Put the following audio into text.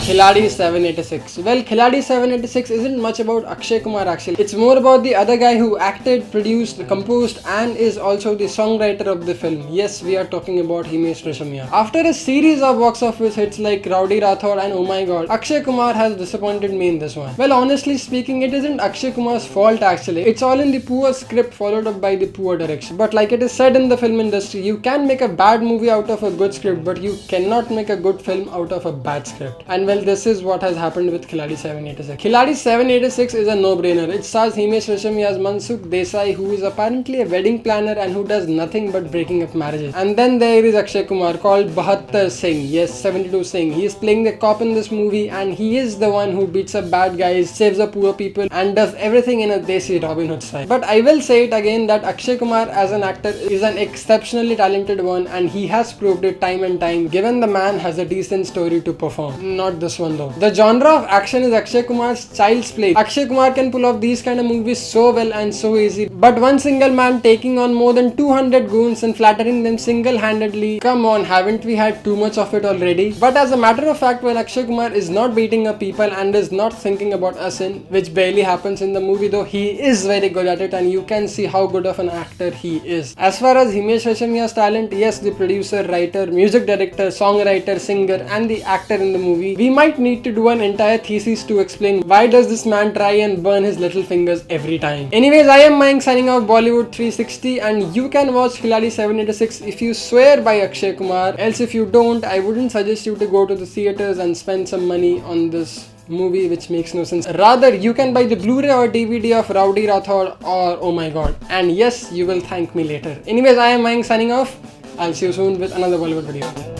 Khiladi 786. Well, Khiladi 786 isn't much about Akshay Kumar actually. It's more about the other guy who acted, produced, composed and is also the songwriter of the film. Yes, we are talking about Himesh Reshammiya. After a series of box office hits like Rowdy Rathod and Oh My God, Akshay Kumar has disappointed me in this one. Well, honestly speaking, it isn't Akshay Kumar's fault actually. It's all in the poor script followed up by the poor direction. But like it is said in the film industry, you can make a bad movie out of a good script, but you cannot make a good film out of a bad script. And well, this is what has happened with Khiladi 786. Khiladi 786 is a no-brainer. It stars Himesh Reshammiya as Mansukh Desai, who is apparently a wedding planner and who does nothing but breaking up marriages. And then there is Akshay Kumar called Bahattar Singh. Yes, 72 Singh. He is playing the cop in this movie and he is the one who beats up bad guys, saves the poor people and does everything in a Desi Robin Hood style. But I will say it again that Akshay Kumar as an actor is an exceptionally talented one and he has proved it time and time given the man has a decent story to perform. Not this one though. The genre of action is Akshay Kumar's child's play. Akshay Kumar can pull off these kind of movies so well and so easy. But one single man taking on more than 200 goons and flattering them single-handedly, come on, haven't we had too much of it already? But as a matter of fact, when Akshay Kumar is not beating up people and is not thinking about a sin, which barely happens in the movie though, he is very good at it and you can see how good of an actor he is. As far as Himesh Reshammiya's talent, yes, the producer, writer, music director, songwriter, singer and the actor in the movie, we might need to do an entire thesis to explain why does this man try and burn his little fingers every time. Anyways, I am Mayank signing off Bollywood 360 and you can watch Khiladi 786 if you swear by Akshay Kumar, else if you don't, I wouldn't suggest you to go to the theaters and spend some money on this movie which makes no sense. Rather, you can buy the Blu-ray or DVD of Rowdy Rathod or Oh My God, and yes, you will thank me later. Anyways, I am Mayank signing off. I'll see you soon with another Bollywood video.